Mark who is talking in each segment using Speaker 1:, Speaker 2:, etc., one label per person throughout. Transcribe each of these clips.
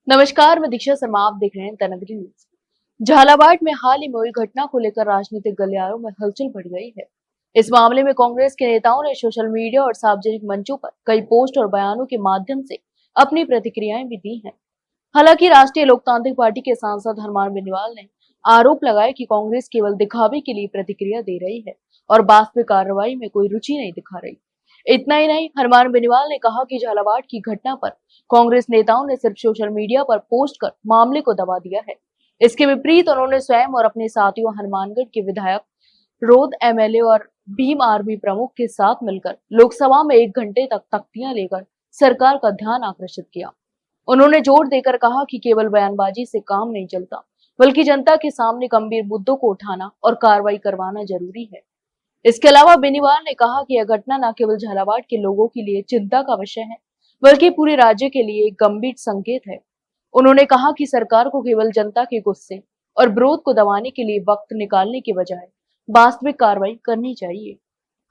Speaker 1: नमस्कार, मैं दीक्षा शर्मा। आप देख रहे हैं तनगरी न्यूज। झालावाड़ में हाल ही में हुई घटना को लेकर राजनीतिक गलियारों में हलचल बढ़ गई है। इस मामले में कांग्रेस के नेताओं ने सोशल मीडिया और सार्वजनिक मंचों पर कई पोस्ट और बयानों के माध्यम से अपनी प्रतिक्रियाएं भी दी हैं। हालांकि राष्ट्रीय लोकतांत्रिक पार्टी के सांसद हरमान बेनीवाल ने आरोप लगाया कि कांग्रेस केवल दिखावे के लिए प्रतिक्रिया दे रही है और वास्तविक कार्रवाई में कोई रुचि नहीं दिखा रही। इतना ही नहीं, हरमान बेनीवाल ने कहा कि झालावाड़ की घटना पर कांग्रेस नेताओं ने सिर्फ सोशल मीडिया पर पोस्ट कर मामले को दबा दिया है। इसके विपरीत उन्होंने स्वयं और अपने साथियों हनुमानगढ़ के विधायक, रोद एमएलए और भीम आर्मी प्रमुख के साथ मिलकर लोकसभा में 1 घंटे तक तख्तियां लेकर सरकार का ध्यान आकर्षित किया। उन्होंने जोर देकर कहा कि केवल बयानबाजी से काम नहीं चलता, बल्कि जनता के सामने गंभीर मुद्दों को उठाना और कार्रवाई करवाना जरूरी है। इसके अलावा बेनीवाल ने कहा कि यह घटना न केवल झालावाड़ के लोगों के लिए चिंता का विषय है, बल्कि पूरे राज्य के लिए एक गंभीर संकेत है। उन्होंने कहा कि सरकार को केवल जनता के गुस्से और विरोध को दबाने के लिए वक्त निकालने के बजाय वास्तविक कार्रवाई करनी चाहिए।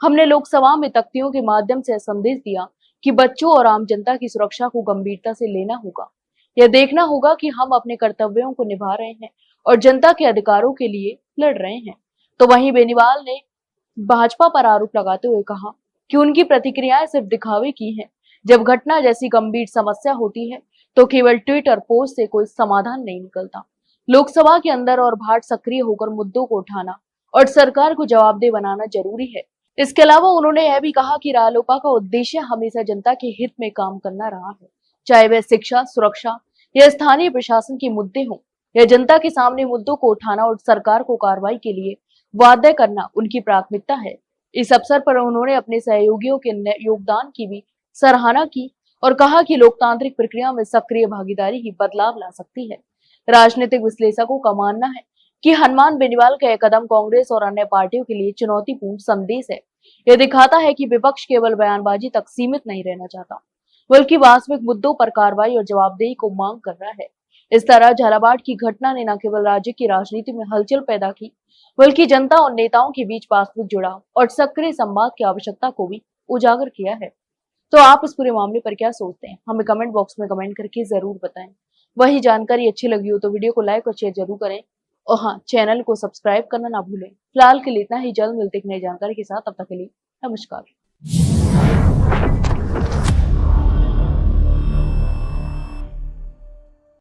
Speaker 1: हमने लोकसभा में तख्तियों के माध्यम से संदेश दिया कि बच्चों और आम जनता की सुरक्षा को गंभीरता से लेना होगा। यह देखना होगा कि हम अपने कर्तव्यों को निभा रहे हैं और जनता के अधिकारों के लिए लड़ रहे हैं। तो वहीं बेनीवाल ने भाजपा पर आरोप लगाते हुए कहा कि उनकी प्रतिक्रियाएं सिर्फ दिखावे की हैं। जब घटना जैसी गंभीर समस्या होती है तो केवल ट्वीट और पोस्ट से कोई समाधान नहीं निकलता। लोकसभा के अंदर और बाहर सक्रिय होकर मुद्दों को उठाना और सरकार को जवाबदेह बनाना जरूरी है। इसके अलावा उन्होंने यह भी कहा कि रालोपा का उद्देश्य हमेशा जनता के हित में काम करना रहा है, चाहे वह शिक्षा, सुरक्षा या स्थानीय प्रशासन के मुद्दे हों। यह जनता के सामने मुद्दों को उठाना और सरकार को कार्रवाई के लिए वादे करना उनकी प्राथमिकता है। इस अवसर पर उन्होंने अपने सहयोगियों के योगदान की भी सराहना की और कहा कि लोकतांत्रिक प्रक्रिया में सक्रिय भागीदारी ही बदलाव ला सकती है। राजनीतिक विश्लेषकों का मानना है कि हनुमान बेनीवाल का यह कदम कांग्रेस और अन्य पार्टियों के लिए चुनौतीपूर्ण संदेश है। यह दिखाता है कि विपक्ष केवल बयानबाजी तक सीमित नहीं रहना चाहता, बल्कि वास्तविक मुद्दों पर कार्रवाई और जवाबदेही को मांग कर रहा है। इस तरह झालावाड़ की घटना ने न केवल राज्य की राजनीति में हलचल पैदा की, बल्कि जनता और नेताओं के बीच वास्तविक जुड़ाव और सक्रिय संवाद की आवश्यकता को भी उजागर किया है। तो आप इस पूरे मामले पर क्या सोचते हैं, हमें कमेंट बॉक्स में कमेंट करके जरूर बताएं। वही जानकारी अच्छी लगी हो तो वीडियो को लाइक और शेयर जरूर करें, और हाँ, चैनल को सब्सक्राइब करना ना भूलें। फिलहाल के लिए इतना ही, जल्द मिलते एक नई जानकारी के साथ। तब तक के लिए नमस्कार।